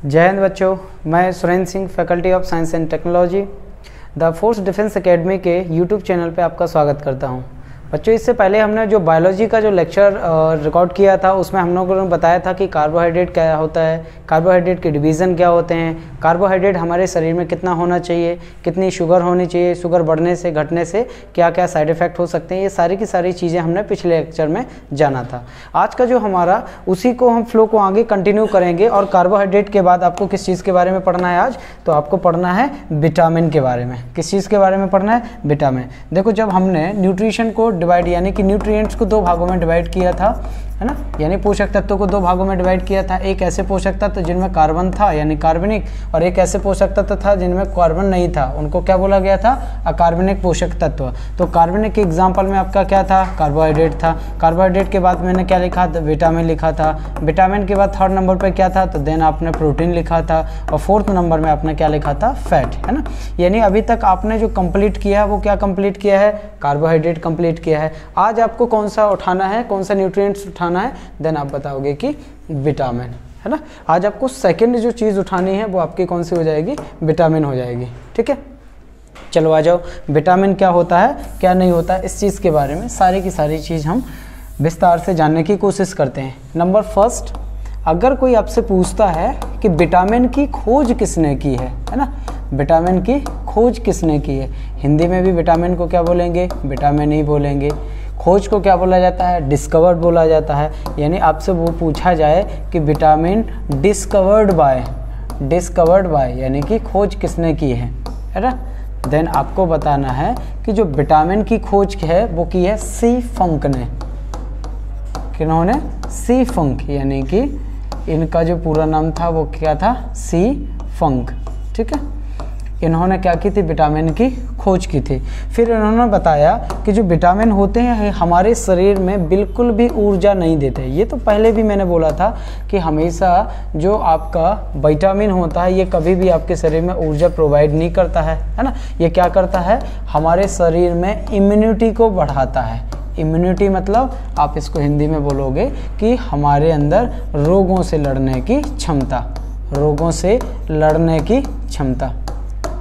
जय हिंद बच्चों, मैं Surendra Singh, faculty of science and technology, the force defence academy के यूट्यूब चैनल पे आपका स्वागत करता हूं। बच्चों, इससे पहले हमने जो बायोलॉजी का जो लेक्चर रिकॉर्ड किया था उसमें हम लोगों ने बताया था कि कार्बोहाइड्रेट क्या होता है, कार्बोहाइड्रेट के डिवीज़न क्या होते हैं, कार्बोहाइड्रेट हमारे शरीर में कितना होना चाहिए, कितनी शुगर होनी चाहिए, शुगर बढ़ने से घटने से क्या क्या साइड इफ़ेक्ट हो सकते हैं, ये सारी की सारी चीज़ें हमने पिछले लेक्चर में जाना था। आज का जो हमारा उसी को हम फ्लो को आगे कंटिन्यू करेंगे और कार्बोहाइड्रेट के बाद आपको किस चीज़ के बारे में पढ़ना है आज, तो आपको पढ़ना है विटामिन के बारे में। किस चीज़ के बारे में पढ़ना है? विटामिन। देखो, जब हमने न्यूट्रिशन को डिवाइड यानी कि न्यूट्रिएंट्स को दो भागों में डिवाइड किया था, है ना, यानी पोषक तत्वों को दो भागों में डिवाइड किया था। एक ऐसे पोषक तत्व जिनमें कार्बन था यानी कार्बनिक, और एक ऐसे पोषक तत्व था जिनमें कार्बन नहीं था, उनको क्या बोला गया था? अकार्बनिक पोषक तत्व। तो कार्बनिक के एग्जाम्पल में आपका क्या था? कार्बोहाइड्रेट था। कार्बोहाइड्रेट के बाद मैंने क्या लिखा था? विटामिन लिखा था। विटामिन के बाद थर्ड नंबर पर क्या था? तो देन आपने प्रोटीन लिखा था, और फोर्थ नंबर में आपने क्या लिखा था? फैट, है ना। यानी अभी तक आपने जो कंप्लीट किया है वो क्या कंप्लीट किया है? कार्बोहाइड्रेट कंप्लीट किया है। आज आपको कौन सा उठाना है, कौन सा न्यूट्रिएंट्स उठाना है, देन आप बताओगे कि विटामिन, है ना। आज आपको सेकंड जो चीज़ उठानी है वो आपकी कौन सी हो जाएगी? विटामिन हो जाएगी। ठीक है, चलो आ जाओ। विटामिन क्या होता है, क्या नहीं होता है, इस चीज़ के बारे में सारी की सारी चीज़ हम विस्तार से जानने की कोशिश करते हैं। नंबर फर्स्ट, अगर कोई आपसे पूछता है कि विटामिन की खोज किसने की है ना, विटामिन की खोज किसने की है, हिंदी में भी विटामिन को क्या बोलेंगे? विटामिन ही बोलेंगे। खोज को क्या बोला जाता है? डिस्कवर्ड बोला जाता है। यानी आपसे वो पूछा जाए कि विटामिन डिस्कवर्ड बाय यानी कि खोज किसने की है ना, देन आपको बताना है कि जो विटामिन की खोज है वो की है सी फंक ने। किन्होंने? सी फंक, यानी कि इनका जो पूरा नाम था वो क्या था? सी फंक। ठीक है, इन्होंने क्या की थी? विटामिन की खोज की थी। फिर इन्होंने बताया कि जो विटामिन होते हैं हमारे शरीर में बिल्कुल भी ऊर्जा नहीं देते। ये तो पहले भी मैंने बोला था कि हमेशा जो आपका विटामिन होता है ये कभी भी आपके शरीर में ऊर्जा प्रोवाइड नहीं करता है ना। ये क्या करता है? हमारे शरीर में इम्यूनिटी को बढ़ाता है। इम्यूनिटी मतलब आप इसको हिंदी में बोलोगे कि हमारे अंदर रोगों से लड़ने की क्षमता, रोगों से लड़ने की क्षमता।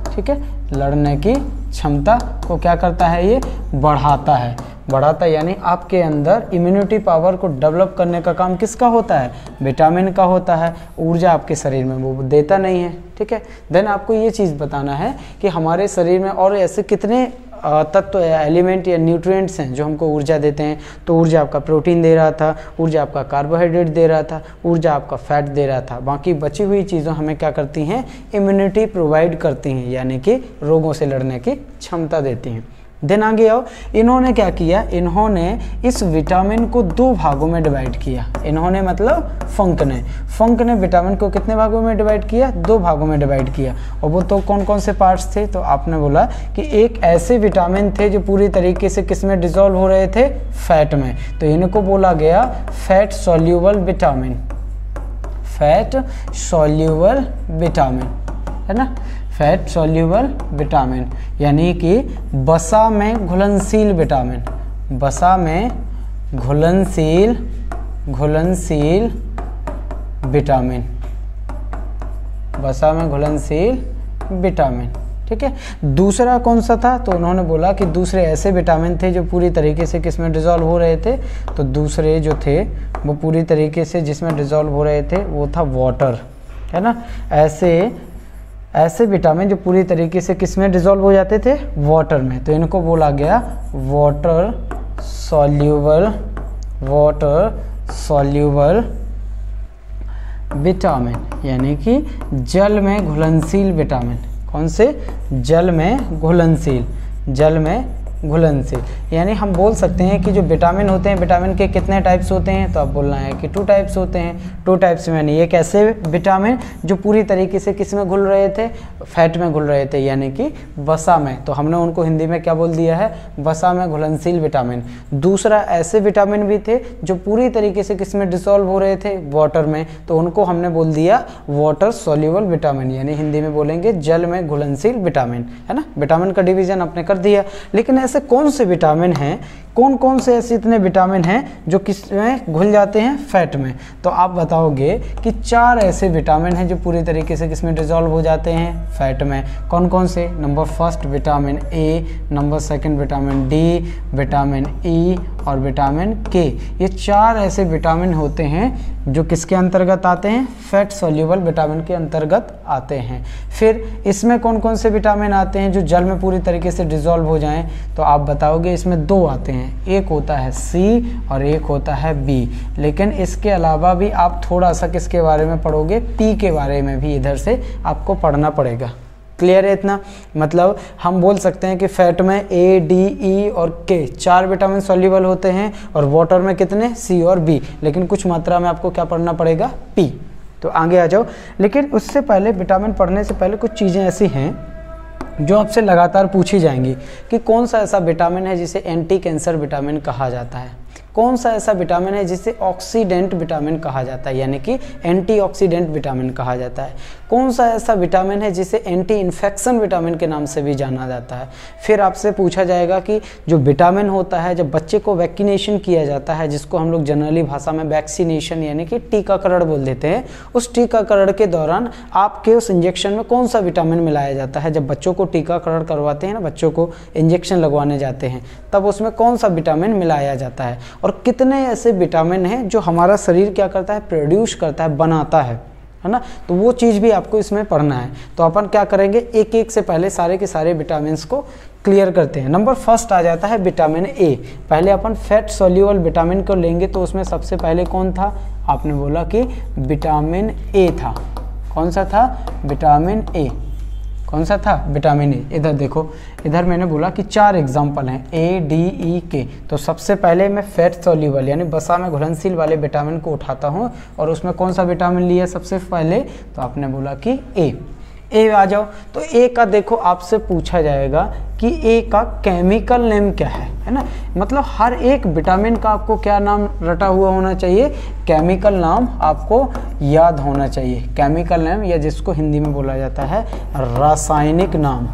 ठीक है, लड़ने की क्षमता को क्या करता है? ये बढ़ाता है। बढ़ाता है यानी आपके अंदर इम्यूनिटी पावर को डेवलप करने का काम किसका होता है? विटामिन का होता है। ऊर्जा आपके शरीर में वो देता नहीं है। ठीक है, देन आपको ये चीज़ बताना है कि हमारे शरीर में और ऐसे कितने तत्व या एलिमेंट या न्यूट्रिएंट्स हैं जो हमको ऊर्जा देते हैं। तो ऊर्जा आपका प्रोटीन दे रहा था, ऊर्जा आपका कार्बोहाइड्रेट दे रहा था, ऊर्जा आपका फैट दे रहा था। बाकी बची हुई चीज़ों हमें क्या करती हैं? इम्यूनिटी प्रोवाइड करती हैं, यानी कि रोगों से लड़ने की क्षमता देती हैं। देन आगे आओ, इन्होंने क्या किया? इन्होंने इस विटामिन को दो भागों में डिवाइड किया। इन्होंने मतलब फंक ने विटामिन को कितने भागों में डिवाइड किया? दो भागों में डिवाइड किया। और वो तो कौन कौन से पार्ट्स थे? तो आपने बोला कि एक ऐसे विटामिन थे जो पूरी तरीके से किस में डिसॉल्व हो रहे थे? फैट में। तो इनको बोला गया fat soluble vitamin, fat soluble vitamin, है ना। फैट सॉल्यूबल विटामिन यानी कि वसा में घुलनशील विटामिन, वसा में घुलनशील विटामिन, वसा में घुलनशील विटामिन। ठीक है, दूसरा कौन सा था? तो उन्होंने बोला कि दूसरे ऐसे विटामिन थे जो पूरी तरीके से किस में डिसॉल्व हो रहे थे। तो दूसरे जो थे वो पूरी तरीके से जिसमें डिसॉल्व हो रहे थे वो था वाटर, है ना। ऐसे विटामिन जो पूरी तरीके से किस में डिसॉल्व हो जाते थे? वाटर में। तो इनको बोला गया वाटर सॉल्यूबल विटामिन, यानी कि जल में घुलनशील विटामिन। कौन से? जल में घुलनशील। यानी हम बोल सकते हैं कि जो विटामिन होते हैं, विटामिन के कितने टाइप्स होते हैं? तो आप बोलना है कि 2 टाइप्स होते हैं। 2 टाइप्स में यानी एक ऐसे विटामिन जो पूरी तरीके से किस में घुल रहे थे? फैट में घुल रहे थे, यानी कि वसा में। तो हमने उनको हिंदी में क्या बोल दिया है? वसा में घुलनशील विटामिन। दूसरा ऐसे विटामिन भी थे जो पूरी तरीके से किस में डिसॉल्व हो रहे थे? वाटर में। तो उनको हमने बोल दिया वाटर सॉल्यूबल विटामिन, यानी हिंदी में बोलेंगे जल में घुलनशील विटामिन, है ना। विटामिन का डिवीजन आपने कर दिया। लेकिन ऐसे कौन से विटामिन विटामिन हैं, कौन कौन से ऐसे इतने विटामिन हैं जो किस में घुल जाते हैं, फैट में। तो आप बताओगे कि 4 ऐसे विटामिन हैं जो पूरी तरीके से किस में डिसॉल्व हो जाते हैं, फैट में। कौन कौन से? Number first vitamin A, number second vitamin D, vitamin E और विटामिन के। ये 4 ऐसे विटामिन होते हैं जो किसके अंतर्गत आते हैं, फैट सॉल्युबल विटामिन के अंतर्गत आते हैं। फिर इसमें कौन कौन से विटामिन आते हैं जो जल में पूरी तरीके से डिसॉल्व हो जाएं, तो आप बताओगे इसमें 2 आते हैं, एक होता है सी और एक होता है बी। लेकिन इसके अलावा भी आप थोड़ा सा किसके बारे में पढ़ोगे, पी के बारे में भी इधर से आपको पढ़ना पड़ेगा। क्लियर है इतना? मतलब हम बोल सकते हैं कि फैट में ए, डी, ई और के 4 विटामिन सॉल्युबल होते हैं और वाटर में कितने, सी और बी, लेकिन कुछ मात्रा में आपको क्या पढ़ना पड़ेगा, पी। तो आगे आ जाओ। लेकिन उससे पहले, विटामिन पढ़ने से पहले कुछ चीज़ें ऐसी हैं जो आपसे लगातार पूछी जाएंगी कि कौन सा ऐसा विटामिन है जिसे एंटी कैंसर विटामिन कहा जाता है, कौन सा ऐसा विटामिन है जिसे ऑक्सीडेंट विटामिन कहा जाता है, यानी कि एंटीऑक्सीडेंट विटामिन कहा जाता है, कौन सा ऐसा विटामिन है जिसे एंटी इन्फेक्शन विटामिन के नाम से भी जाना जाता है। फिर आपसे पूछा जाएगा कि जो विटामिन होता है, जब बच्चे को वैक्सीनेशन किया जाता है, जिसको हम लोग जनरली भाषा में वैक्सीनेशन यानी कि टीकाकरण बोल देते हैं, उस टीकाकरण के दौरान आपके उस इंजेक्शन में कौन सा विटामिन मिलाया जाता है। जब बच्चों को टीकाकरण करवाते हैं ना, बच्चों को इंजेक्शन लगवाने जाते हैं, तब उसमें कौन सा विटामिन मिलाया जाता है और कितने ऐसे विटामिन हैं जो हमारा शरीर क्या करता है, प्रोड्यूस करता है, बनाता है ना। तो वो चीज़ भी आपको इसमें पढ़ना है। तो अपन क्या करेंगे, एक एक से पहले सारे के सारे विटामिन को क्लियर करते हैं। नंबर फर्स्ट आ जाता है विटामिन ए। पहले अपन फैट सॉल्युबल विटामिन को लेंगे, तो उसमें सबसे पहले कौन था, आपने बोला कि विटामिन ए था। कौन सा था, विटामिन ए। कौन सा था, विटामिन ए। इधर देखो, इधर मैंने बोला कि 4 एग्जाम्पल हैं, ए, डी, ई, के। तो सबसे पहले मैं फैट सॉल्युबल यानी वसा में घुलनशील वाले विटामिन को उठाता हूँ और उसमें कौन सा विटामिन लिया सबसे पहले, तो आपने बोला कि ए आ जाओ। तो ए का देखो आपसे पूछा जाएगा कि ए का केमिकल नेम क्या है ना। मतलब हर एक विटामिन का आपको क्या नाम रटा हुआ होना चाहिए, केमिकल नाम आपको याद होना चाहिए। केमिकल नेम, या जिसको हिंदी में बोला जाता है रासायनिक नाम।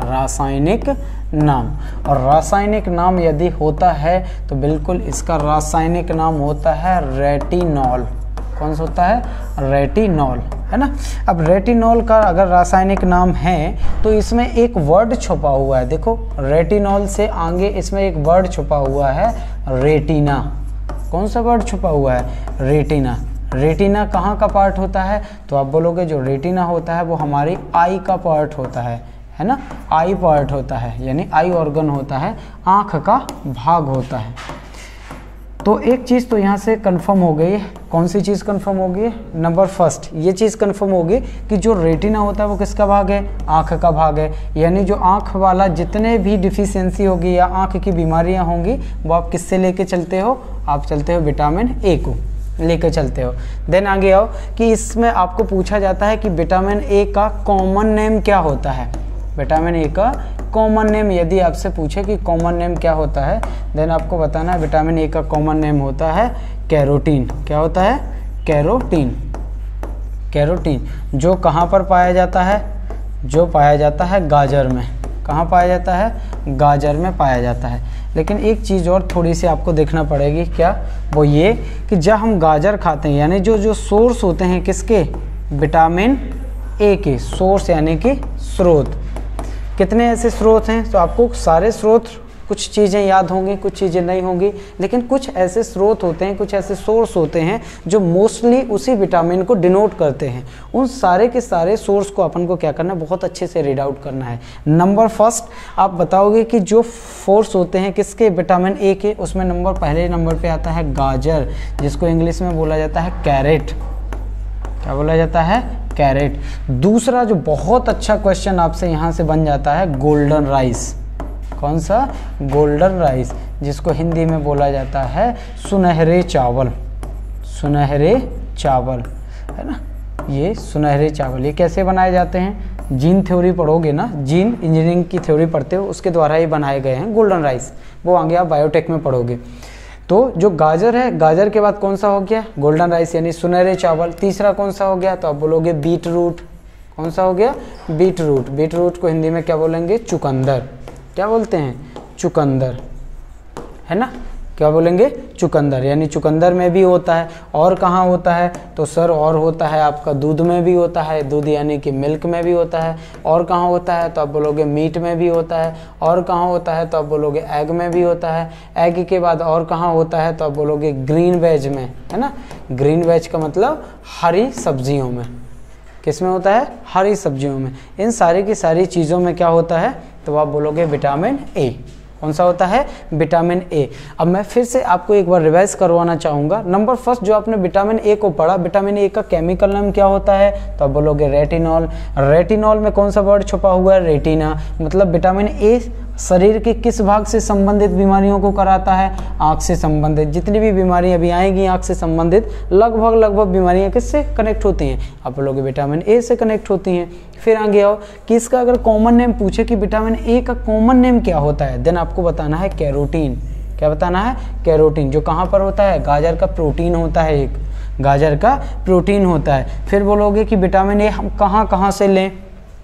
रासायनिक नाम, और रासायनिक नाम यदि होता है तो बिल्कुल इसका रासायनिक नाम होता है रेटिनॉल। कौन सा होता है, रेटिनॉल, है ना। अब रेटिनॉल का अगर रासायनिक नाम है तो इसमें एक वर्ड छुपा हुआ है। देखो, रेटिनॉल से आगे इसमें एक वर्ड छुपा हुआ है, रेटिना। कौन सा वर्ड छुपा हुआ है, रेटिना। रेटिना कहाँ का पार्ट होता है, तो आप बोलोगे जो रेटिना होता है वो हमारी आई का पार्ट होता है ना। आई पार्ट होता है, यानी आई ऑर्गन होता है, आँख का भाग होता है। तो एक चीज़ तो यहाँ से कंफर्म हो गई। कौन सी चीज़ कंफर्म हो गई, नंबर फर्स्ट ये चीज़ कंफर्म होगी कि जो रेटिना होता है वो किसका भाग है, आँख का भाग है। यानी जो आँख वाला जितने भी डिफिशियंसी होगी या आँख की बीमारियाँ होंगी वो आप किससे लेके चलते हो, आप चलते हो विटामिन ए को लेकर चलते हो। देन आगे आओ कि इसमें आपको पूछा जाता है कि विटामिन ए का कॉमन नेम क्या होता है। विटामिन ए का कॉमन नेम यदि आपसे पूछे कि कॉमन नेम क्या होता है, देन आपको बताना है विटामिन ए का कॉमन नेम होता है कैरोटीन। क्या होता है, कैरोटीन। कैरोटीन जो कहाँ पर पाया जाता है, जो पाया जाता है गाजर में। कहाँ पाया जाता है, गाजर में पाया जाता है। लेकिन एक चीज़ और थोड़ी सी आपको देखना पड़ेगी, क्या, वो ये कि जब हम गाजर खाते हैं, यानी जो सोर्स होते हैं किसके, विटामिन ए के सोर्स यानी कि स्रोत। कितने ऐसे स्रोत हैं, तो आपको सारे स्रोत, कुछ चीज़ें याद होंगी, कुछ चीज़ें नहीं होंगी, लेकिन कुछ ऐसे स्रोत होते हैं, कुछ ऐसे सोर्स होते हैं जो मोस्टली उसी विटामिन को डिनोट करते हैं। उन सारे के सारे सोर्स को अपन को क्या करना है, बहुत अच्छे से रीड आउट करना है। नंबर फर्स्ट आप बताओगे कि जो फोर्स होते हैं किसके, विटामिन ए के, उसमें नंबर पहले नंबर पे आता है गाजर, जिसको इंग्लिश में बोला जाता है कैरेट। क्या बोला जाता है, कैरेट। दूसरा जो बहुत अच्छा क्वेश्चन आपसे यहाँ से बन जाता है, गोल्डन राइस। कौन सा, गोल्डन राइस, जिसको हिंदी में बोला जाता है सुनहरे चावल। सुनहरे चावल, है ना, ये सुनहरे चावल। ये कैसे बनाए जाते हैं, जीन थ्योरी पढ़ोगे ना, जीन इंजीनियरिंग की थ्योरी पढ़ते हो, उसके द्वारा ही बनाए गए हैं गोल्डन राइस। वो आगे आप बायोटेक में पढ़ोगे। तो जो गाजर है, गाजर के बाद कौन सा हो गया, गोल्डन राइस यानी सुनहरे चावल। तीसरा कौन सा हो गया, तो आप बोलोगे बीट रूट। कौन सा हो गया, बीट रूट। बीट रूट को हिंदी में क्या बोलेंगे, चुकंदर। क्या बोलते हैं, चुकंदर, है ना, क्या बोलेंगे, चुकंदर, यानी चुकंदर में भी होता है। और कहाँ होता है, तो सर और होता है आपका दूध में भी होता है, दूध यानी कि मिल्क में भी होता है। और कहाँ होता है, तो आप बोलोगे मीट में भी होता है। और कहाँ होता है, तो आप बोलोगे एग में भी होता है। एग के बाद और कहाँ होता है, तो आप बोलोगे ग्रीन वेज में, है ना। ग्रीन वेज का मतलब हरी सब्जियों में। किस में होता है, हरी सब्जियों में। इन सारी की सारी चीज़ों में क्या होता है, तो आप बोलोगे विटामिन ए। कौन सा होता है, विटामिन ए। अब मैं फिर से आपको एक बार रिवाइज करवाना चाहूँगा। नंबर फर्स्ट जो आपने विटामिन ए को पढ़ा, विटामिन ए का केमिकल नाम क्या होता है, तो आप बोलोगे रेटिनॉल। रेटिनॉल में कौन सा वर्ड छुपा हुआ है, रेटिना। मतलब विटामिन ए शरीर के किस भाग से संबंधित बीमारियों को कराता है, आँख से संबंधित। जितनी भी बीमारियां अभी आएंगी आँख से संबंधित, लगभग बीमारियां किससे कनेक्ट होती हैं, आप लोग विटामिन ए से कनेक्ट होती हैं। फिर आगे आओ कि इसका अगर कॉमन नेम पूछे कि विटामिन ए का कॉमन नेम क्या होता है, देन आपको बताना है कैरोटीन। क्या बताना है, कैरोटीन। जो कहाँ पर होता है, गाजर का प्रोटीन होता है, एक गाजर का प्रोटीन होता है। फिर बोलोगे कि विटामिन ए हम कहाँ से लें,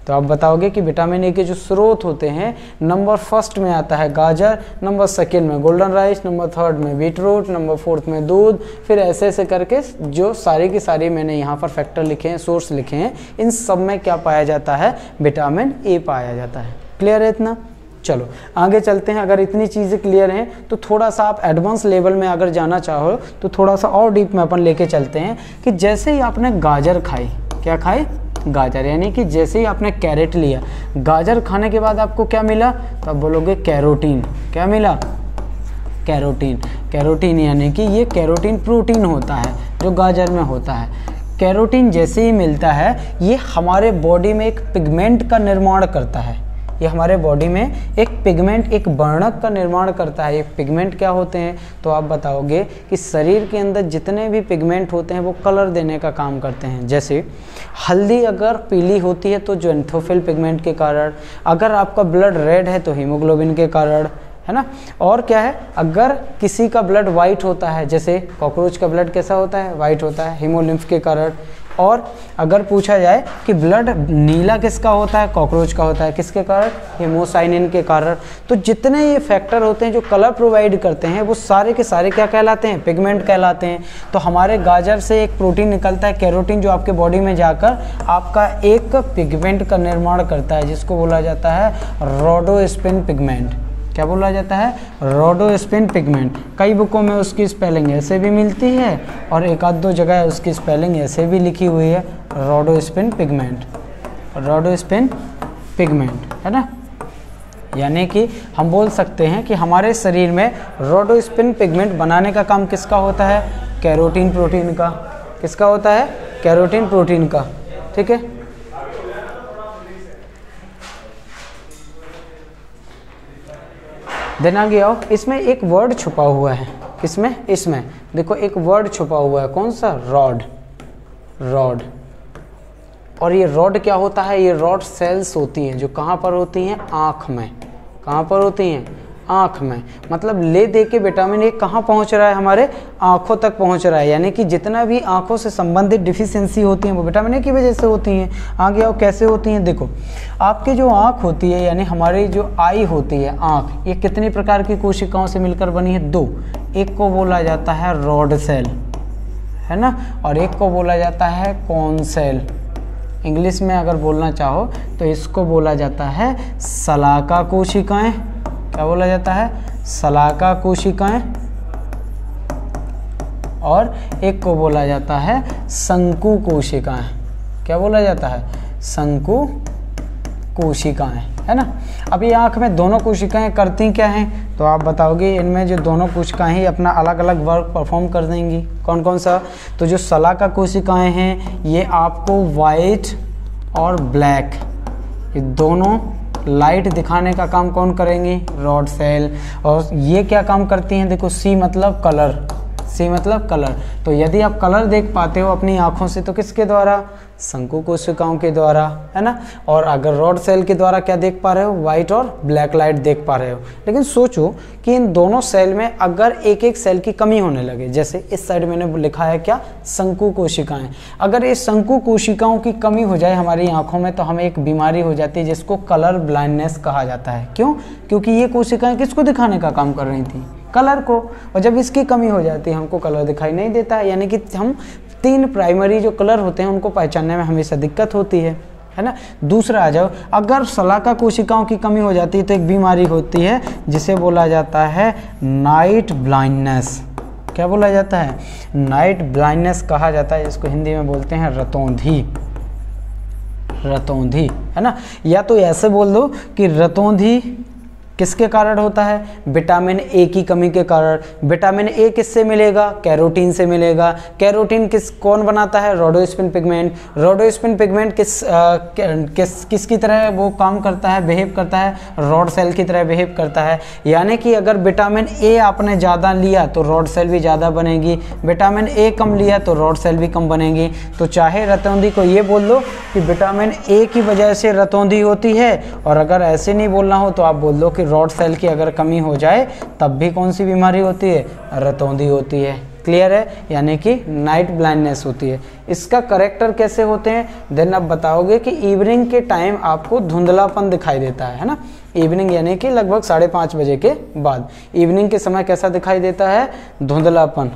तो आप बताओगे कि विटामिन ए के जो स्रोत होते हैं, नंबर फर्स्ट में आता है गाजर, नंबर सेकंड में गोल्डन राइस, नंबर थर्ड में बीटरूट, नंबर फोर्थ में दूध। फिर ऐसे ऐसे करके जो सारी की सारी मैंने यहाँ पर फैक्टर लिखे हैं, सोर्स लिखे हैं, इन सब में क्या पाया जाता है, विटामिन ए पाया जाता है। क्लियर है इतना। चलो आगे चलते हैं। अगर इतनी चीज़ें क्लियर हैं तो थोड़ा सा आप एडवांस लेवल में अगर जाना चाहो तो थोड़ा सा और डीप में अपन लेके चलते हैं कि जैसे ही आपने गाजर खाई, क्या खाई, गाजर, यानी कि जैसे ही आपने कैरेट लिया, गाजर खाने के बाद आपको क्या मिला, तो आप बोलोगे कैरोटीन। क्या मिला, कैरोटीन। कैरोटीन यानी कि ये कैरोटीन प्रोटीन होता है जो गाजर में होता है। कैरोटीन जैसे ही मिलता है, ये हमारे बॉडी में एक पिगमेंट का निर्माण करता है। ये हमारे बॉडी में एक पिगमेंट, एक वर्णक का निर्माण करता है। ये पिगमेंट क्या होते हैं, तो आप बताओगे कि शरीर के अंदर जितने भी पिगमेंट होते हैं वो कलर देने का काम करते हैं। जैसे हल्दी अगर पीली होती है तो ज़ैंथोफिल पिगमेंट के कारण, अगर आपका ब्लड रेड है तो हीमोग्लोबिन के कारण, है ना। और क्या है, अगर किसी का ब्लड वाइट होता है, जैसे कॉकरोच का ब्लड कैसा होता है, वाइट होता है, हीमोलिम्फ के कारण। और अगर पूछा जाए कि ब्लड नीला किसका होता है, कॉकरोच का होता है, किसके कारण, हेमोसाइनिन के कारण। तो जितने ये फैक्टर होते हैं जो कलर प्रोवाइड करते हैं वो सारे के सारे क्या कहलाते हैं, पिगमेंट कहलाते हैं। तो हमारे गाजर से एक प्रोटीन निकलता है कैरोटीन, जो आपके बॉडी में जाकर आपका एक पिगमेंट का निर्माण करता है जिसको बोला जाता है रोडोस्पिन पिगमेंट। क्या बोला जाता है, रोडोस्पिन पिगमेंट। कई बुकों में उसकी स्पेलिंग ऐसे भी मिलती है और एक आध दो जगह उसकी स्पेलिंग ऐसे भी लिखी हुई है, रोडोस्पिन पिगमेंट। रोडोस्पिन पिगमेंट, है ना। यानी कि हम बोल सकते हैं कि हमारे शरीर में रोडोस्पिन पिगमेंट बनाने का काम किसका होता है, कैरोटीन प्रोटीन का। किसका होता है, कैरोटीन प्रोटीन का। ठीक है, देन आगे आओ। इसमें एक वर्ड छुपा हुआ है, इसमें देखो एक वर्ड छुपा हुआ है, कौन सा, रॉड। रॉड। और ये रॉड क्या होता है, ये रॉड सेल्स होती हैं जो कहाँ पर होती हैं, आँख में। कहाँ पर होती हैं, आँख में। मतलब ले दे के विटामिन ए कहाँ पहुँच रहा है, हमारे आँखों तक पहुँच रहा है। यानी कि जितना भी आँखों से संबंधित डिफिशियंसी होती हैं वो विटामिन ए की वजह से होती हैं। आगे आओ, कैसे होती हैं, देखो आपकी जो आँख होती है, यानी हमारी जो आई होती है, आँख, ये कितनी प्रकार की कोशिकाओं से मिलकर बनी है, दो। एक को बोला जाता है रॉड सेल, है ना, और एक को बोला जाता है कॉन सेल। इंग्लिश में अगर बोलना चाहो तो इसको बोला जाता है शलाका कोशिकाएं। क्या बोला जाता है, शलाका कोशिकाएं। और एक को बोला जाता है शंकु कोशिकाएं। क्या बोला जाता है, शंकु कोशिकाएं, है ना। अब ये आँख में दोनों कोशिकाएं करती क्या हैं, तो आप बताओगे इनमें जो दोनों कोशिकाएं ही अपना अलग अलग वर्क परफॉर्म कर देंगी। कौन कौन सा, तो जो शलाका कोशिकाएं हैं ये आपको वाइट और ब्लैक, ये दोनों लाइट दिखाने का काम कौन करेंगी, रॉड सेल। और ये क्या काम करती हैं, देखो सी मतलब कलर, सी मतलब कलर। तो यदि आप कलर देख पाते हो अपनी आंखों से तो किसके द्वारा, शंकु कोशिकाओं के द्वारा, है ना। और अगर रॉड सेल के द्वारा क्या देख पा रहे हो, व्हाइट और ब्लैक लाइट देख पा रहे हो। लेकिन सोचो कि इन दोनों सेल में अगर एक एक सेल की कमी होने लगे, जैसे इस साइड मैंने लिखा है क्या, शंकु कोशिकाएं, अगर ये शंकु कोशिकाओं की कमी हो जाए हमारी आंखों में तो हमें एक बीमारी हो जाती है जिसको कलर ब्लाइंडनेस कहा जाता है। क्यों, क्योंकि ये कोशिकाएं किसको दिखाने का काम कर रही थी, कलर को, और जब इसकी कमी हो जाती है हमको कलर दिखाई नहीं देता है। यानी कि हम 3 प्राइमरी जो कलर होते हैं उनको पहचानने में हमेशा दिक्कत होती है ना। दूसरा आ जाओ, अगर शलाका कोशिकाओं की कमी हो जाती है तो एक बीमारी होती है जिसे बोला जाता है नाइट ब्लाइंडनेस। क्या बोला जाता है, नाइट ब्लाइंडनेस कहा जाता है, जिसको हिंदी में बोलते हैं रतौंधी, रतौंधी, है ना। या तो ऐसे बोल दो कि रतौंधी किसके कारण होता है, विटामिन ए की कमी के कारण। विटामिन ए किससे मिलेगा, कैरोटीन से मिलेगा। कैरोटीन कौन बनाता है, रोडोस्पिन पिगमेंट। रोडोस्पिन पिगमेंट किसकी तरह वो काम करता है, बिहेव करता है, रॉड सेल की तरह बिहेव करता है। यानी कि अगर विटामिन ए आपने ज़्यादा लिया तो रॉड सेल भी ज़्यादा बनेगी, विटामिन ए कम लिया तो रॉड सेल भी कम बनेगी। तो चाहे रतौंधी को ये बोल दो कि विटामिन ए की वजह से रतौंधी होती है, और अगर ऐसे नहीं बोलना हो तो आप बोल दो कि रॉड सेल की अगर कमी हो जाए तब भी कौन सी बीमारी होती है, रतौंधी होती है। क्लियर है, यानी कि नाइट ब्लाइंडनेस होती है। इसका करेक्टर कैसे होते हैं, देन आप बताओगे कि इवनिंग के टाइम आपको धुंधलापन दिखाई देता है ना। इवनिंग यानी कि लगभग 5:30 बजे के बाद, इवनिंग के समय कैसा दिखाई देता है, धुंधलापन,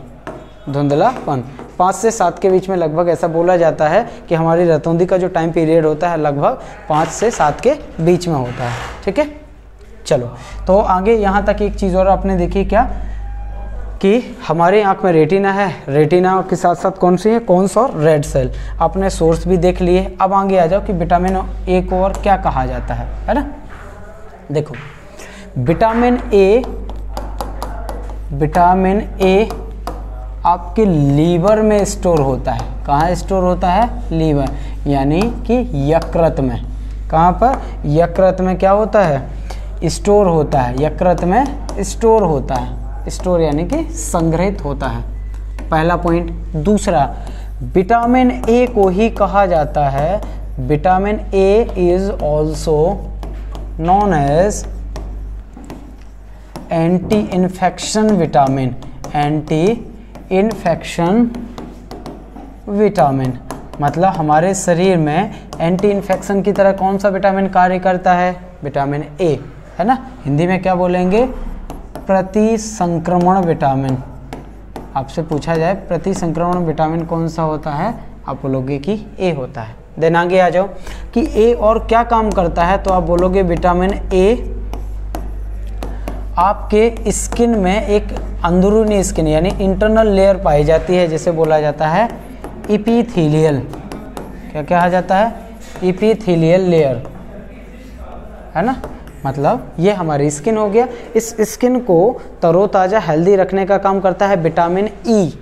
धुंधलापन 5 से 7 के बीच में लगभग ऐसा बोला जाता है कि हमारी रतौंधी का जो टाइम पीरियड होता है लगभग 5 से 7 के बीच में होता है। ठीक है, चलो तो आगे यहाँ तक एक चीज़ और आपने देखी क्या, कि हमारे आँख में रेटिना है, रेटिना के साथ साथ कौन सी है, कोन्स और रेड सेल। आपने सोर्स भी देख लिए। अब आगे आ जाओ कि विटामिन ए को और क्या कहा जाता है ना। देखो विटामिन ए आपके लीवर में स्टोर होता है। कहाँ स्टोर होता है, लीवर, यानी कि यकृत में। कहाँ पर, यकृत में क्या होता है, स्टोर होता है, यकृत में स्टोर होता है। स्टोर यानी कि संग्रहित होता है, पहला पॉइंट। दूसरा, विटामिन ए को ही कहा जाता है, vitamin A is also known as anti infection vitamin, anti infection vitamin. मतलब हमारे शरीर में एंटी इन्फेक्शन की तरह कौन सा विटामिन कार्य करता है, विटामिन ए, है ना। हिंदी में क्या बोलेंगे, प्रति संक्रमण विटामिन। आपसे पूछा जाए प्रति संक्रमण विटामिन कौन सा होता है, आप बोलोगे कि ए होता है। देन आगे आ जाओ कि ए और क्या काम करता है, तो आप बोलोगे विटामिन ए आपके स्किन में एक अंदरूनी स्किन यानी इंटरनल लेयर पाई जाती है, जिसे बोला जाता है इपीथीलियल। क्या कहा जाता है, इपीथीलियल लेयर, है ना। मतलब ये हमारी स्किन हो गया। इस स्किन को तरोताज़ा हेल्दी रखने का काम करता है विटामिन ई।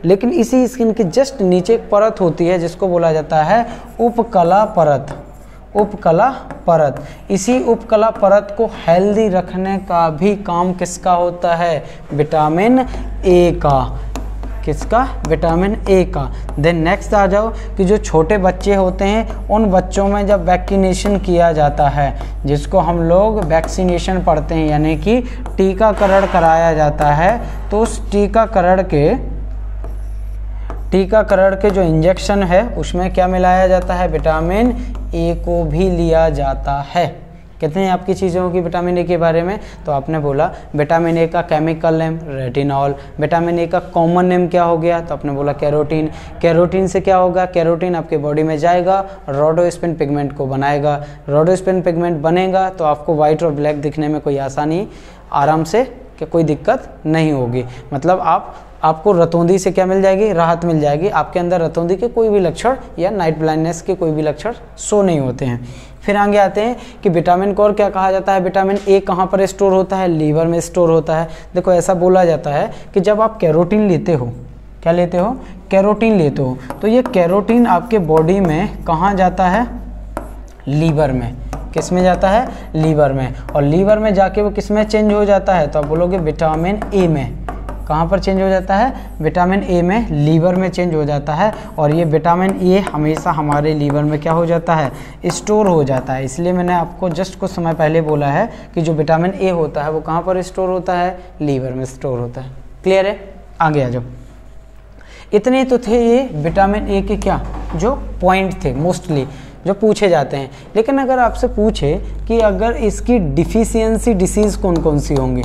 लेकिन इसी स्किन के जस्ट नीचे एक परत होती है जिसको बोला जाता है उपकला परत, उपकला परत। इसी उपकला परत को हेल्दी रखने का भी काम किसका होता है, विटामिन ए का। किसका, विटामिन ए का। देन नेक्स्ट आ जाओ कि जो छोटे बच्चे होते हैं उन बच्चों में जब वैक्सीनेशन किया जाता है, जिसको हम लोग वैक्सीनेशन पढ़ते हैं यानी कि टीकाकरण कराया जाता है, तो उस टीकाकरण के जो इंजेक्शन है उसमें क्या मिलाया जाता है, विटामिन ए को भी लिया जाता है। कितनी आपकी चीज़ें होगी विटामिन ए के बारे में, तो आपने बोला विटामिन ए का chemical name retinol, vitamin A का कॉमन नेम क्या हो गया, तो आपने बोला कैरोटीन। कैरोटीन से क्या होगा, कैरोटीन आपके बॉडी में जाएगा, रोडोस्पिन पिगमेंट को बनाएगा। रोडोस्पिन पिगमेंट बनेगा तो आपको वाइट और ब्लैक दिखने में कोई आसानी, आराम से, कि कोई दिक्कत नहीं होगी। मतलब आपको रतौंधी से क्या मिल जाएगी, राहत मिल जाएगी। आपके अंदर रतौंधी के कोई भी लक्षण या नाइट ब्लाइंडनेस के कोई भी लक्षण शो नहीं होते हैं। फिर आगे आते हैं कि विटामिन को और क्या कहा जाता है, विटामिन ए कहाँ पर स्टोर होता है, लीवर में स्टोर होता है। देखो ऐसा बोला जाता है कि जब आप कैरोटीन लेते हो, क्या लेते हो, कैरोटीन लेते हो, तो ये कैरोटीन आपके बॉडी में कहाँ जाता है, लीवर में। किस में जाता है, लीवर में। और लीवर में जाके वो किस में चेंज हो जाता है, तो आप बोलोगे विटामिन ए में। कहाँ पर चेंज हो जाता है? विटामिन ए में लीवर में चेंज हो जाता है, और ये विटामिन ए हमेशा हमारे लीवर में क्या हो जाता है? स्टोर हो जाता है। इसलिए मैंने आपको जस्ट कुछ समय पहले बोला है कि जो विटामिन ए होता है वो कहाँ पर स्टोर होता है? लीवर में स्टोर होता है। क्लियर है? आगे आ जाओ। इतने तो थे ये विटामिन ए के क्या जो पॉइंट थे मोस्टली जो पूछे जाते हैं। लेकिन अगर आपसे पूछे कि अगर इसकी डिफिशियंसी डिसीज़ कौन कौन सी होंगी,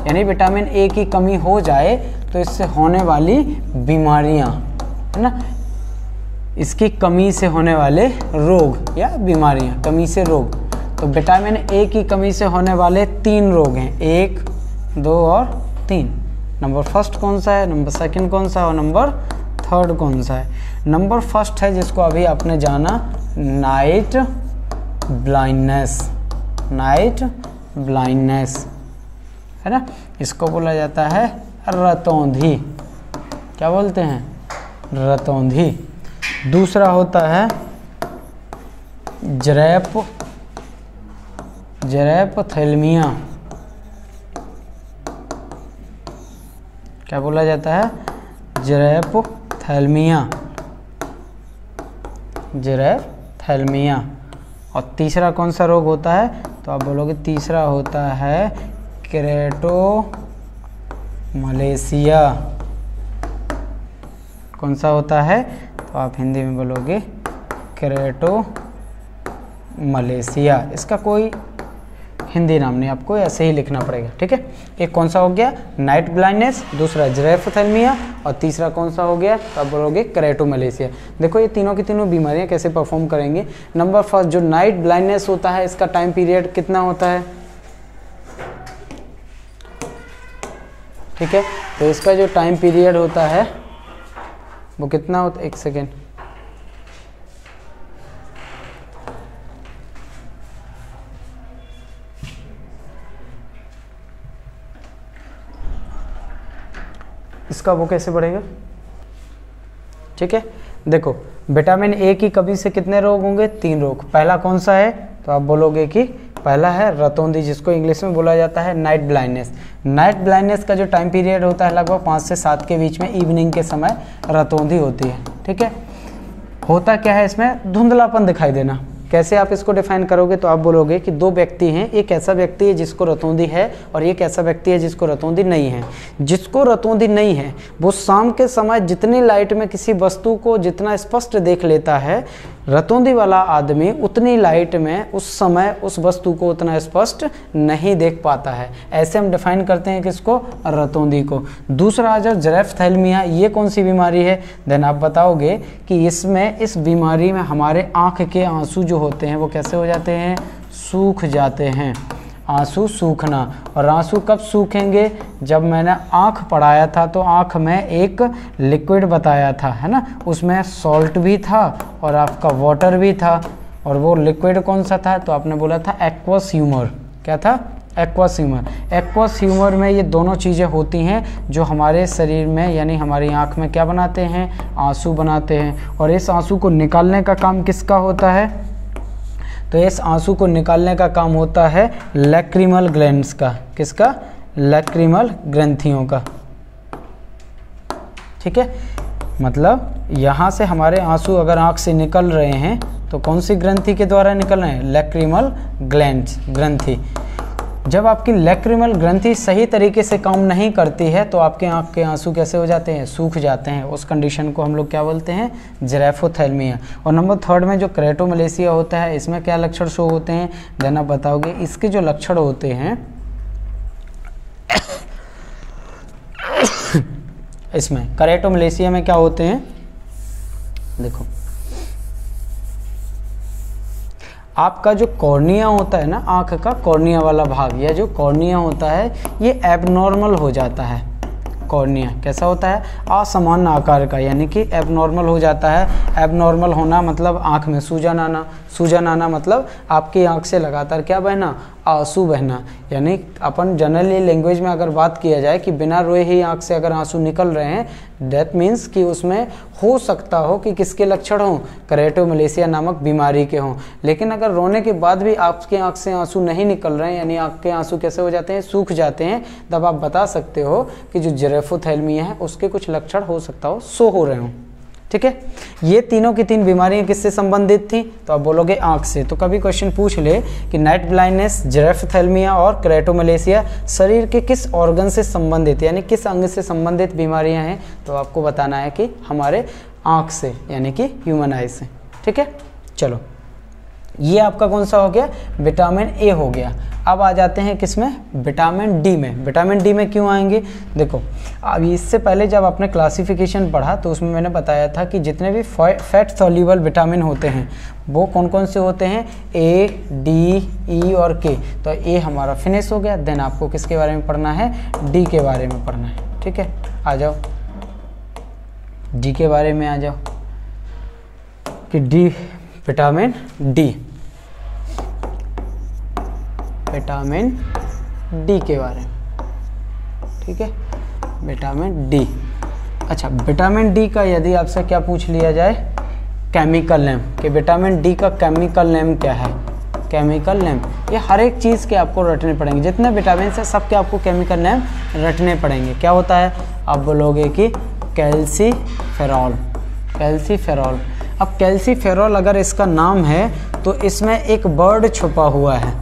यानी विटामिन ए की कमी हो जाए तो इससे होने वाली बीमारियां, है ना, इसकी कमी से होने वाले रोग या बीमारियां, कमी से रोग, तो विटामिन ए की कमी से होने वाले 3 रोग हैं, 1, 2 और 3। नंबर फर्स्ट कौन सा है, नंबर सेकंड कौन सा है और नंबर थर्ड कौन सा है? नंबर फर्स्ट है जिसको अभी आपने जाना, नाइट ब्लाइंडनेस। नाइट ब्लाइंडनेस, है ना, इसको बोला जाता है रतौंधी। क्या बोलते हैं? रतौंधी। दूसरा होता है जरैप्थेल्मिया। क्या बोला जाता है? जरैप्थेल्मिया। जरैप्थेल्मिया। और तीसरा कौन सा रोग होता है? तो आप बोलोगे तीसरा होता है केरेटोमलेशिया। कौन सा होता है? तो आप हिंदी में बोलोगे केरेटोमलेशिया। इसका कोई हिंदी नाम नहीं, आपको ऐसे ही लिखना पड़ेगा, ठीक है। एक कौन सा हो गया? नाइट ब्लाइंडनेस, दूसरा जरैप्थेल्मिया, और तीसरा कौन सा हो गया? तो आप बोलोगे केरेटोमलेशिया। देखो ये तीनों की तीनों बीमारियां कैसे परफॉर्म करेंगे। नंबर फर्स्ट जो नाइट ब्लाइंडनेस होता है, इसका टाइम पीरियड कितना होता है? ठीक है, तो इसका जो टाइम पीरियड होता है वो कितना होता है? 1 सेकेंड। इसका वो कैसे बढ़ेगा? ठीक है, देखो विटामिन ए की कमी से कितने रोग होंगे? 3 रोग। पहला कौन सा है? तो आप बोलोगे कि पहला है रतौंधी, जिसको इंग्लिश में बोला जाता है नाइट ब्लाइंडनेस। नाइट ब्लाइंडनेस का जो टाइम पीरियड होता है लगभग 5 से 7 के बीच में इवनिंग के समय रतौंधी होती है। ठीक है, होता क्या है इसमें? धुंधलापन दिखाई देना। कैसे आप इसको डिफाइन करोगे? तो आप बोलोगे कि 2 व्यक्ति हैं, एक ऐसा व्यक्ति है जिसको रतौंधी है और एक ऐसा व्यक्ति है जिसको रतौंधी नहीं है। जिसको रतौंधी नहीं है वो शाम के समय जितनी लाइट में किसी वस्तु को जितना स्पष्ट देख लेता है, रतौंधी वाला आदमी उतनी लाइट में उस समय उस वस्तु को उतना स्पष्ट नहीं देख पाता है। ऐसे हम डिफाइन करते हैं किसको? रतौंधी को। दूसरा जो जरैप्थेल्मिया, ये कौन सी बीमारी है? देन आप बताओगे कि इसमें इस बीमारी में हमारे आँख के आंसू जो होते हैं वो कैसे हो जाते हैं? सूख जाते हैं। आंसू सूखना। और आंसू कब सूखेंगे? जब मैंने आँख पढ़ाया था तो आँख में एक लिक्विड बताया था, है ना, उसमें सॉल्ट भी था और आपका वाटर भी था। और वो लिक्विड कौन सा था? तो आपने बोला था एक्वस ह्यूमर। क्या था? Aqueous humour. एक्वस ह्यूमर में ये दोनों चीज़ें होती हैं जो हमारे शरीर में यानी हमारी आँख में क्या बनाते हैं? आंसू बनाते हैं। और इस आंसू को निकालने का काम किसका होता है? तो इस आंसू को निकालने का काम होता है लैक्रिमल ग्लैंड्स का। किसका? लैक्रिमल ग्रंथियों का। ठीक है, मतलब यहाँ से हमारे आंसू अगर आँख से निकल रहे हैं तो कौन सी ग्रंथि के द्वारा निकल रहे हैं? लैक्रिमल ग्लैंड्स ग्रंथि। जब आपकी लैक्रिमल ग्रंथि सही तरीके से काम नहीं करती है तो आपके आँख के आंसू कैसे हो जाते हैं? सूख जाते हैं। उस कंडीशन को हम लोग क्या बोलते हैं? जरैप्थेल्मिया। और नंबर थर्ड में जो केरेटोमलेशिया होता है, इसमें क्या लक्षण शो होते हैं? देन आप बताओगे। इसके जो लक्षण होते हैं इसमें केरेटोमलेशिया में क्या होते हैं? देखो, आपका जो कॉर्निया होता है ना, आँख का कॉर्निया वाला भाग या जो कॉर्निया होता है ये एबनॉर्मल हो जाता है। कॉर्निया कैसा होता है? असामान्य आकार का, यानी कि एबनॉर्मल हो जाता है। एबनॉर्मल होना मतलब आँख में सूजन आना। सूजन आना मतलब आपकी आँख से लगातार क्या बहना? आंसू बहना, यानी अपन जनरली लैंग्वेज में अगर बात किया जाए कि बिना रोए ही आंख से अगर आंसू निकल रहे हैं, दैट मीन्स कि उसमें हो सकता हो कि किसके लक्षण हों, केरेटोमलेशिया नामक बीमारी के हों। लेकिन अगर रोने के बाद भी आपके आंख से आंसू नहीं निकल रहे हैं, यानी आंख के आंसू कैसे हो जाते हैं, सूख जाते हैं, तब आप बता सकते हो कि जो जिरेफोथैल्मिया है उसके कुछ लक्षण हो सकता हो शो हो रहे हों। ठीक है, ये तीनों की तीन बीमारियां किससे संबंधित थी, तो आप बोलोगे आंख से। तो कभी क्वेश्चन पूछ ले कि नाइट ब्लाइंडनेस, जिरेफोथैल्मिया और केरेटोमलेशिया शरीर के किस ऑर्गन से संबंधित, यानी किस अंग से संबंधित बीमारियां हैं, तो आपको बताना है कि हमारे आंख से, यानी कि ह्यूमन आई से। ठीक है, चलो ये आपका कौन सा हो गया, विटामिन ए हो गया। अब आ जाते हैं किसमें, विटामिन डी में। विटामिन डी में क्यों आएंगे, देखो अब इससे पहले जब आपने क्लासिफिकेशन पढ़ा तो उसमें मैंने बताया था कि जितने भी फैट सॉल्युबल विटामिन होते हैं वो कौन कौन से होते हैं, ए, डी, ई और के। तो ए हमारा फिनिश हो गया, देन आपको किसके बारे में पढ़ना है, डी के बारे में पढ़ना है। ठीक है, आ जाओ डी के बारे में आ जाओ कि D, vitamin D, vitamin D के बारे में। ठीक है, विटामिन डी। अच्छा, विटामिन डी का यदि आपसे क्या पूछ लिया जाए, केमिकल नेम, कि विटामिन डी का केमिकल नेम क्या है, केमिकल नेम। ये हर एक चीज़ के आपको रटने पड़ेंगे, जितने विटामिन है सबके आपको केमिकल नेम रटने पड़ेंगे। क्या होता है, आप बोलोगे कि कैल्सीफेरॉल, कैल्सीफेरॉल। अब कैल्सीफेरॉल अगर इसका नाम है तो इसमें एक वर्ड छुपा हुआ है,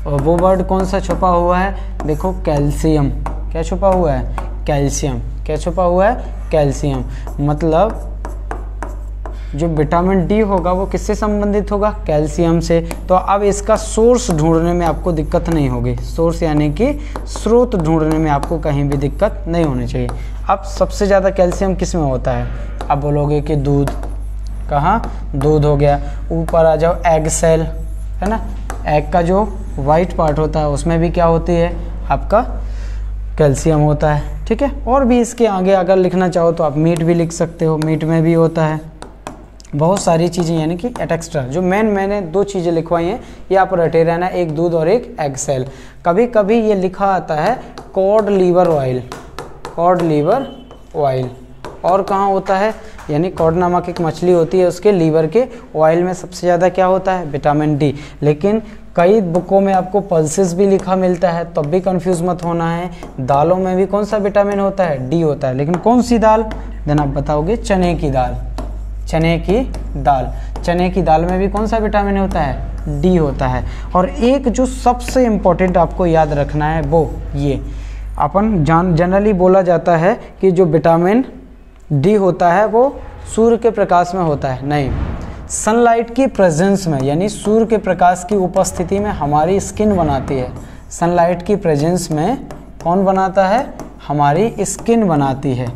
और वो वर्ड कौन सा छुपा हुआ है, देखो कैल्शियम। क्या छुपा हुआ है, कैल्शियम। क्या छुपा हुआ है, कैल्शियम। मतलब जो विटामिन डी होगा वो किससे संबंधित होगा, कैल्शियम से। तो अब इसका सोर्स ढूंढने में आपको दिक्कत नहीं होगी, सोर्स यानी कि स्रोत ढूंढने में आपको कहीं भी दिक्कत नहीं होनी चाहिए। अब सबसे ज़्यादा कैल्शियम किस में होता है, आप बोलोगे कि दूध। कहाँ, दूध हो गया। ऊपर आ जाओ, एग सेल है ना, एग का जो वाइट पार्ट होता है उसमें भी क्या होती है, आपका कैल्शियम होता है। ठीक है, और भी इसके आगे अगर लिखना चाहो तो आप मीट भी लिख सकते हो, मीट में भी होता है। बहुत सारी चीज़ें, यानी कि एक्स्ट्रा जो मैंने दो चीज़ें लिखवाई हैं ये आप रटे रहना, एक दूध और एक एग सेल। कभी कभी ये लिखा आता है cod liver oil, cod liver oil. और कहाँ होता है, यानी कॉड नामक एक मछली होती है, उसके लीवर के ऑयल में सबसे ज़्यादा क्या होता है, विटामिन डी। लेकिन कई बुकों में आपको पल्सेस भी लिखा मिलता है, तब भी कंफ्यूज मत होना है। दालों में भी कौन सा विटामिन होता है, डी होता है। लेकिन कौन सी दाल, देन आप बताओगे चने की दाल, चने की दाल। चने की दाल में भी कौन सा विटामिन होता है, डी होता है। और एक जो सबसे इम्पोर्टेंट आपको याद रखना है वो ये, अपन जनरली बोला जाता है कि जो विटामिन डी होता है वो सूर्य के प्रकाश में होता है, नहीं, सनलाइट की प्रेजेंस में, यानी सूर्य के प्रकाश की उपस्थिति में हमारी स्किन बनाती है। सनलाइट की प्रेजेंस में कौन बनाता है, हमारी स्किन बनाती है।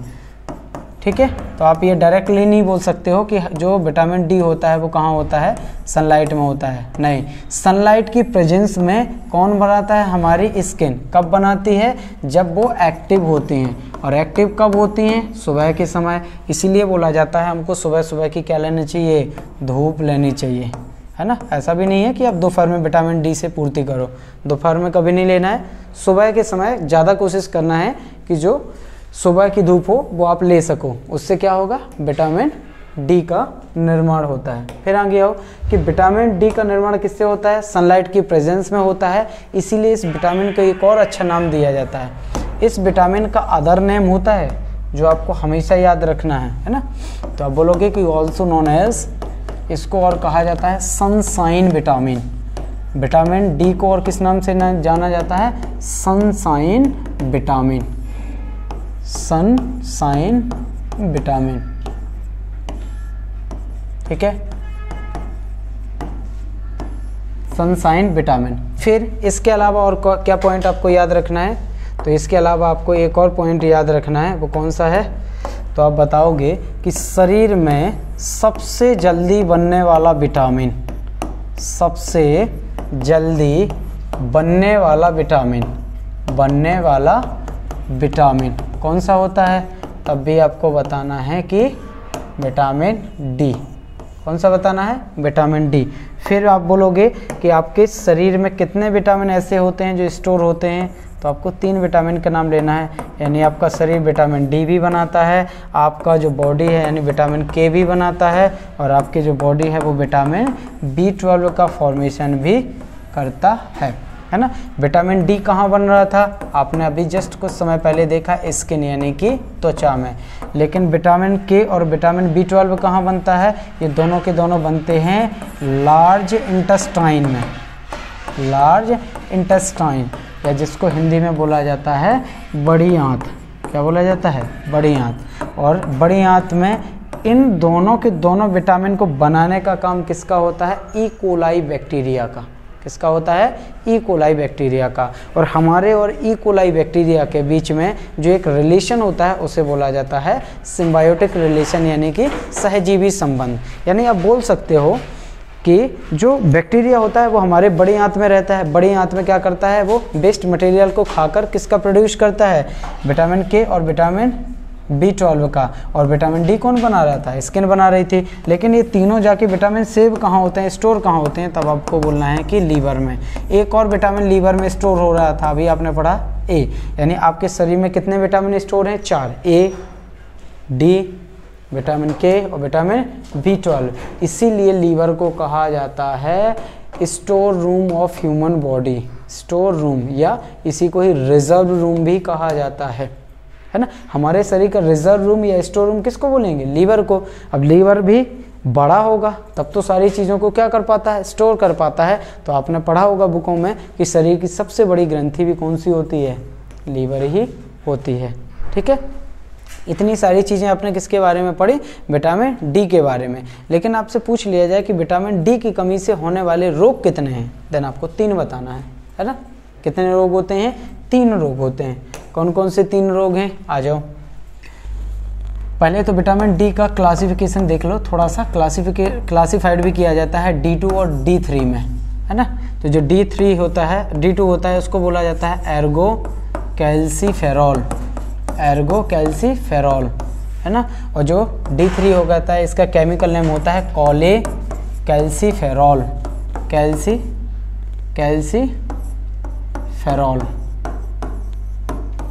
ठीक है, तो आप ये डायरेक्टली नहीं बोल सकते हो कि जो विटामिन डी होता है वो कहाँ होता है, सनलाइट में होता है, नहीं। सनलाइट की प्रेजेंस में कौन बनाता है, हमारी स्किन। कब बनाती है, जब वो एक्टिव होती हैं। और एक्टिव कब होती हैं, सुबह के समय। इसीलिए बोला जाता है हमको सुबह सुबह की क्या लेनी चाहिए, धूप लेनी चाहिए, है ना। ऐसा भी नहीं है कि आप दोपहर में विटामिन डी से पूर्ति करो, दोपहर में कभी नहीं लेना है। सुबह के समय ज़्यादा कोशिश करना है कि जो सुबह की धूप हो वो आप ले सको, उससे क्या होगा, विटामिन डी का निर्माण होता है। फिर आगे आओ कि विटामिन डी का निर्माण किससे होता है, सनलाइट की प्रेजेंस में होता है। इसीलिए इस विटामिन को एक और अच्छा नाम दिया जाता है। इस विटामिन का अदर नेम होता है जो आपको हमेशा याद रखना है ना। तो आप बोलोगे कि ऑल्सो नोन एज, इसको और कहा जाता है सनशाइन विटामिन। विटामिन डी को और किस नाम से जाना जाता है, सनशाइन विटामिन, सनशाइन विटामिन। ठीक है, सनशाइन विटामिन। फिर इसके अलावा और क्या पॉइंट आपको याद रखना है, तो इसके अलावा आपको एक और पॉइंट याद रखना है, वो कौन सा है, तो आप बताओगे कि शरीर में सबसे जल्दी बनने वाला विटामिन, सबसे जल्दी बनने वाला विटामिन, बनने वाला विटामिन कौन सा होता है, तब भी आपको बताना है कि विटामिन डी। कौन सा बताना है, विटामिन डी। फिर आप बोलोगे कि आपके शरीर में कितने विटामिन ऐसे होते हैं जो स्टोर होते हैं, तो आपको 3 विटामिन का नाम लेना है। यानी आपका शरीर विटामिन डी भी बनाता है, आपका जो बॉडी है यानी विटामिन के भी बनाता है, और आपकी जो बॉडी है वो विटामिन B12 का फॉर्मेशन भी करता है ना। विटामिन डी कहाँ बन रहा था, आपने अभी जस्ट कुछ समय पहले देखा, स्किन यानी कि त्वचा में। लेकिन विटामिन के और विटामिन B12 कहाँ बनता है, ये दोनों के दोनों बनते हैं लार्ज इंटेस्टाइन में। लार्ज इंटेस्टाइन, या जिसको हिंदी में बोला जाता है बड़ी आंत। क्या बोला जाता है, बड़ी आंत। और बड़ी आंत में इन दोनों के दोनों विटामिन को बनाने का काम किसका होता है, ई कोलाई बैक्टीरिया का। किसका होता है, ई कोलाई बैक्टीरिया का। और हमारे और ई कोलाई बैक्टीरिया के बीच में जो एक रिलेशन होता है उसे बोला जाता है सिम्बायोटिक रिलेशन, यानी कि सहजीवी संबंध। यानी आप बोल सकते हो कि जो बैक्टीरिया होता है वो हमारे बड़ी आंत में रहता है। बड़ी आंत में क्या करता है, वो वेस्ट मटेरियल को खाकर किसका प्रोड्यूस करता है, विटामिन के और विटामिन B12 का। और विटामिन डी कौन बना रहा था, स्किन बना रही थी। लेकिन ये तीनों जाके विटामिन सेव कहाँ होते हैं, स्टोर कहाँ होते हैं, तब आपको बोलना है कि लीवर में। एक और विटामिन लीवर में स्टोर हो रहा था, अभी आपने पढ़ा ए। यानी आपके शरीर में कितने विटामिन स्टोर हैं, 4, ए, डी, विटामिन के और विटामिन B12। इसीलिए लीवर को कहा जाता है store room of human body. Store room, या इसी को ही रिजर्व रूम भी कहा जाता है ना। हमारे शरीर का रिजर्व रूम या स्टोर रूम किसको बोलेंगे, लीवर को। अब लीवर भी बड़ा होगा तब तो सारी चीज़ों को क्या कर पाता है, स्टोर कर पाता है। तो आपने पढ़ा होगा बुकों में कि शरीर की सबसे बड़ी ग्रंथि भी कौन सी होती है, लीवर ही होती है। ठीक है, इतनी सारी चीज़ें आपने किसके बारे में पढ़ी, विटामिन डी के बारे में। लेकिन आपसे पूछ लिया जाए कि विटामिन डी की कमी से होने वाले रोग कितने हैं, देन आपको 3 बताना है ना। कितने रोग होते हैं, 3 रोग होते हैं। कौन कौन से 3 रोग हैं, आ जाओ। पहले तो विटामिन डी का क्लासिफिकेशन देख लो, थोड़ा सा क्लासिफाइड भी किया जाता है D2 और D3 में, है ना। तो जो D3 होता है, D2 होता है, उसको बोला जाता है एर्गो कैल्सीफेरॉल। एर्गो कैल्सीफेरॉल, है ना। और जो D3 हो जाता है, इसका केमिकल नेम होता है कॉले कैल्सीफेरॉल। कैल्सीफेरॉल,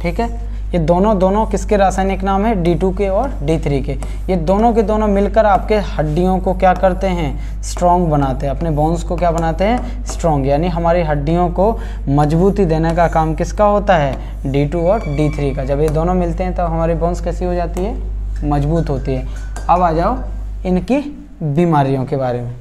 ठीक है। ये दोनों किसके रासायनिक नाम है, D2 के और D3 के। ये दोनों के दोनों मिलकर आपके हड्डियों को क्या करते हैं, स्ट्रॉन्ग बनाते हैं। अपने बोन्स को क्या बनाते हैं, स्ट्रॉन्ग। यानी हमारी हड्डियों को मजबूती देने का काम किसका होता है, D2 और D3 का। जब ये दोनों मिलते हैं तब हमारी बोन्स कैसी हो जाती है, मजबूत होती है। अब आ जाओ इनकी बीमारियों के बारे में।